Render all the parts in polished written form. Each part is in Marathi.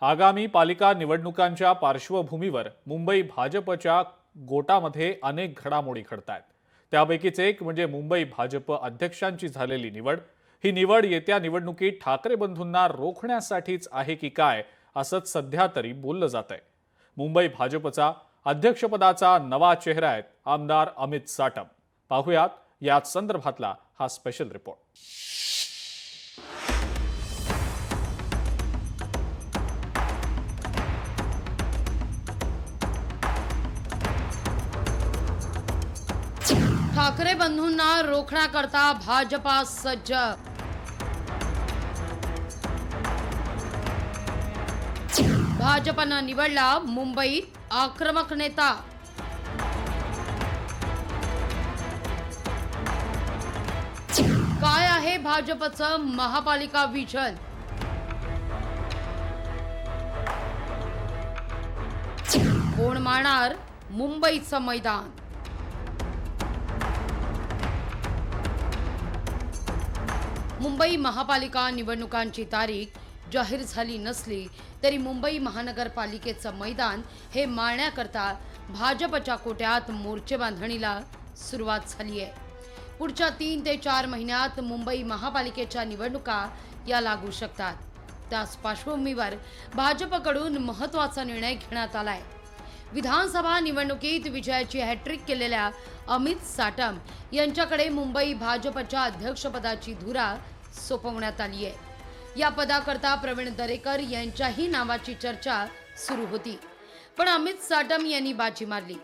आगामी पालिका निवडणुकांच्या पार्श्वभूमीवर मुंबई भाजपच्या गोटामध्ये अनेक घडामोडी घडतायत। त्यापैकीच एक म्हणजे मुंबई भाजप अध्यक्षांची झालेली निवड। ही निवड येत्या निवडणुकीत ठाकरे बंधूंना रोखण्यासाठीच आहे की काय असंच सध्या तरी बोललं जातंय। मुंबई भाजपचा अध्यक्षपदाचा नवा चेहरा आहे आमदार अमित साटम। पाहुयात या संदर्भातला हा स्पेशल रिपोर्ट। ठाकरे बंधूंना रोखण्याकरता भाजपा सज्ज। भाजपनं निवडला मुंबईत आक्रमक नेता। काय आहे भाजपचं महापालिका विजन? कोण मारणार मुंबईचं मैदान? मुंबई महापालिका निवडणुकांची तारीख जाहीर झाली नसली तरी मुंबई महानगरपालिकेचं मैदान हे मारण्याकरता भाजपच्या कोट्यात मोर्चे बांधणीला सुरुवात झाली आहे। पुढच्या 3 ते 4 महिन्यात मुंबई महापालिकेच्या निवडणुका या लागू शकतात। त्याच पार्श्वभूमीवर भाजपकडून महत्त्वाचा निर्णय घेण्यात आलाय। विधानसभा निवडणुकीत विजयाची हॅट्रिक केलेल्या अमित साटम यांच्याकडे मुंबई भाजपच्या अध्यक्षपदाची धुरा सोपवण्यात आली आहे। या पदाकरता प्रवीण दरेकर यांच्याही नावाची चर्चा सुरू होती, पण अमित साटम यांनी बाजी मारली।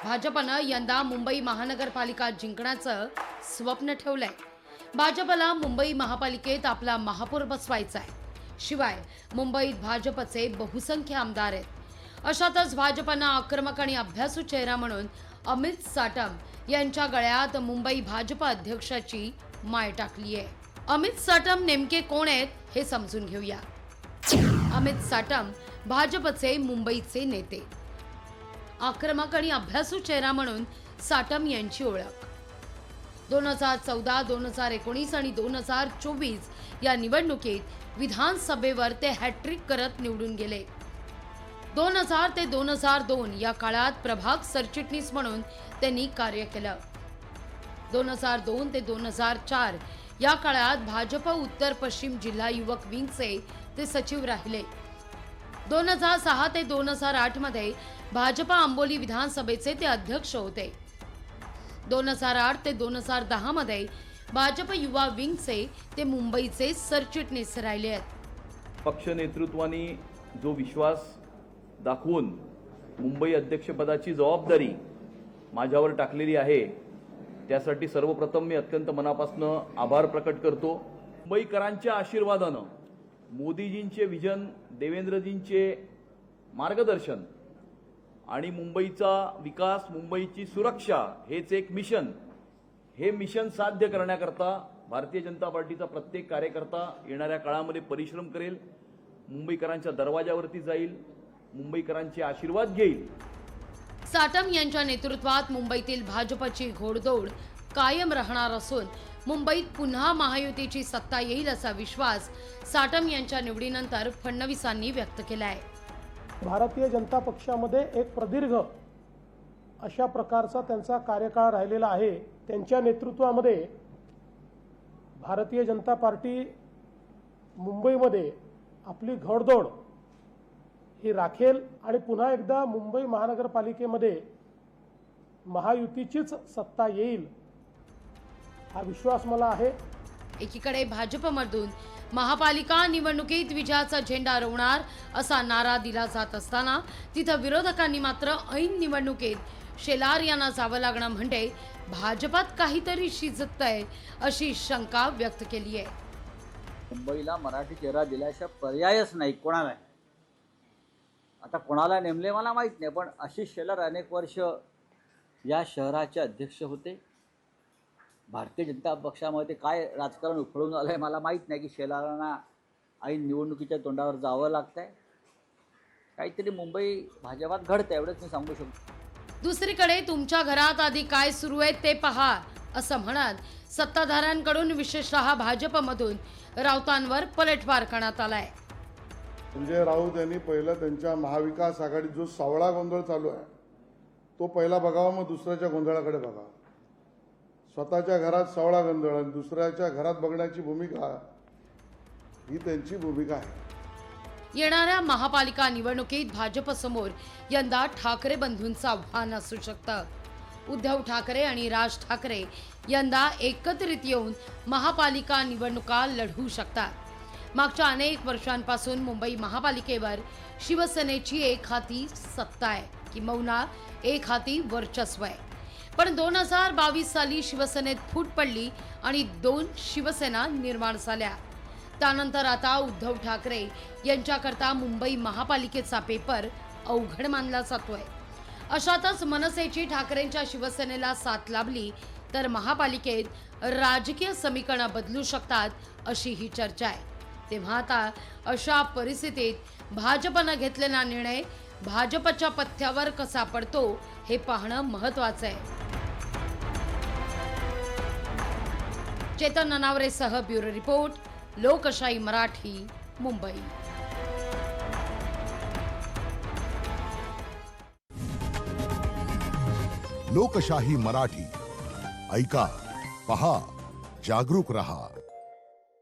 भाजपनं यंदा मुंबई महानगरपालिका जिंकण्याचं स्वप्न ठेवलंय। भाजपला मुंबई महापालिकेत आपला महापौर बसवायचा आहे। शिवाय मुंबईत भाजपचे बहुसंख्य आमदार आहेत। अशातच भाजपनं आक्रमक आणि अभ्यासू चेहरा म्हणून अमित साटम यांच्या गळ्यात मुंबई भाजप अध्यक्षाची माळ टाकली आहे। अमित साटम नेमके कोण आहेत हे समजून घेऊया। अमित साटम भाजपचे मुंबईचे नेते। आक्रमक आणि अभ्यासू चेहरा म्हणून साटम यांची ओळख 2014, 2019 आणि 2024 या निवडणुकीत विधानसभेवर ते हॅट्रिक करत निवडून गेले। 2000 ते 2002 या काळात प्रभाग सरचिटणीस म्हणून त्यांनी कार्य केलं। 2002 ते 2004 या काळात भाजप उत्तर पश्चिम जिल्हा युवक विंगचे ते सचिव राहिले। 2006 ते 2008 मध्ये भाजप आंबोली विधानसभेचे ते अध्यक्ष होते। 2008 ते 2010 मध्ये भाजप युवा विंगचे ते मुंबईचे सरचिटणीस राहिले आहेत। पक्ष नेतृत्वाने जो विश्वास दाखवून मुंबई अध्यक्षपदाची जबाबदारी माझ्यावर टाकलेली आहे त्यासाठी सर्वप्रथम मी अत्यंत मनापासून आभार प्रकट करतो। मुंबईकरांच्या आशीर्वादानं मोदीजींचे विजन, देवेंद्रजींचे मार्गदर्शन आणि मुंबईचा विकास, मुंबईची सुरक्षा हेच एक मिशन। हे मिशन साध्य करण्याकरता भारतीय जनता पार्टीचा प्रत्येक कार्यकर्ता येणाऱ्या काळामध्ये परिश्रम करेल, मुंबईकरांच्या दरवाजावरती जाईल, मुंबईकरांचे आशीर्वाद घेईल। साटम यांच्या नेतृत्वात मुंबईतील भाजपची घोडदौड कायम राहणार असून मुंबईत पुन्हा महायुतीची सत्ता येईल असा विश्वास साटम यांच्या निवडीनंतर फडणवीसांनी व्यक्त केला आहे। भारतीय जनता पक्षामध्ये एक प्रदीर्घ अशा प्रकारचा त्यांचा कार्यकाळ राहिलेला आहे। त्यांच्या नेतृत्वामध्ये भारतीय जनता पार्टी मुंबईमध्ये आपली घोडदौड ही राखेल आणि पुन्हा एकदा मुंबई महानगरपालिकेमध्ये महायुतीचीच सत्ता येईल हा विश्वास मला आहे। एकीकडे भाजपमधून महापालिका निवडणुकीत विजयाचा झेंडा रोवणार असा नारा दिला जात असताना तिथं विरोधकांनी मात्र ऐन निवडणुकीत शेलार यांना जावं लागणं म्हणजे भाजपात काहीतरी शिजतंय अशी शंका व्यक्त केली आहे। मुंबईला मराठी चेहरा दिल्याशिवाय पर्यायच नाही कोणाला। आता कोणाला नेमले मला माहीत नाही, पण आशिष शेलार अनेक वर्ष या शहराचे अध्यक्ष होते। भारतीय जनता पक्षामध्ये काय राजकारण उफळून आलंय मला माहीत नाही की शेलारांना ऐन निवडणुकीच्या तोंडावर जावं लागतंय। काहीतरी मुंबई भाजपात घडतंय एवढंच मी सांगू शकतो। दुसरीकडे तुमच्या घरात आधी काय सुरू आहे ते पहा असं म्हणत सत्ताधाऱ्यांकडून विशेषतः भाजपमधून राऊतांवर पलटवार करण्यात आलाय। संजय राऊत यांनी पहिलं त्यांच्या महाविकास आघाडीत जो सावळा गोंधळ चालू आहे तो पहिला बघावा, मग दुसऱ्याच्या गोंधळाकडे बघा. स्वतःच्या घरात सावळा गोंधळ आणि दुसऱ्याच्या घरात बघण्याची भूमिका ही त्यांची भूमिका आहे. येणाऱ्या महापालिका निवडणुकीत भाजपसमोर यंदा ठाकरे बंधूंचं आव्हान असू शकतं. उद्धव ठाकरे आणि राज ठाकरे यंदा एकत्रित येऊन महापालिका निवडणुका लढवू शकतात. मागच्या अनेक वर्षांपासून मुंबई महापालिकेवर शिवसेनेची एक हाती सत्ता आहे, किंबहुना एक हाती वर्चस्व आहे. पण 2022 साली शिवसेनेत फूट पडली आणि 2 शिवसेना निर्माण झाल्या. त्यानंतर आता उद्धव ठाकरे यांच्याकरता मुंबई महापालिकेचा पेपर अवघड मानला जातोय. अशातच मनसेची ठाकरेंच्या शिवसेनेला साथ लाभली तर महापालिकेत राजकीय समीकरणं बदलू शकतात, अशी ही चर्चा आहे. तेव्हा आता अशा परिस्थितीत भाजपनं घेतलेला निर्णय भाजपच्या पथ्यावर कसा पडतो हे पाहणं महत्त्वाचं आहे. चेतन ननावरेसह ब्युरो रिपोर्ट, लोकशाही मराठी, मुंबई. लोकशाही मराठी ऐका, पहा, जागरूक रहा.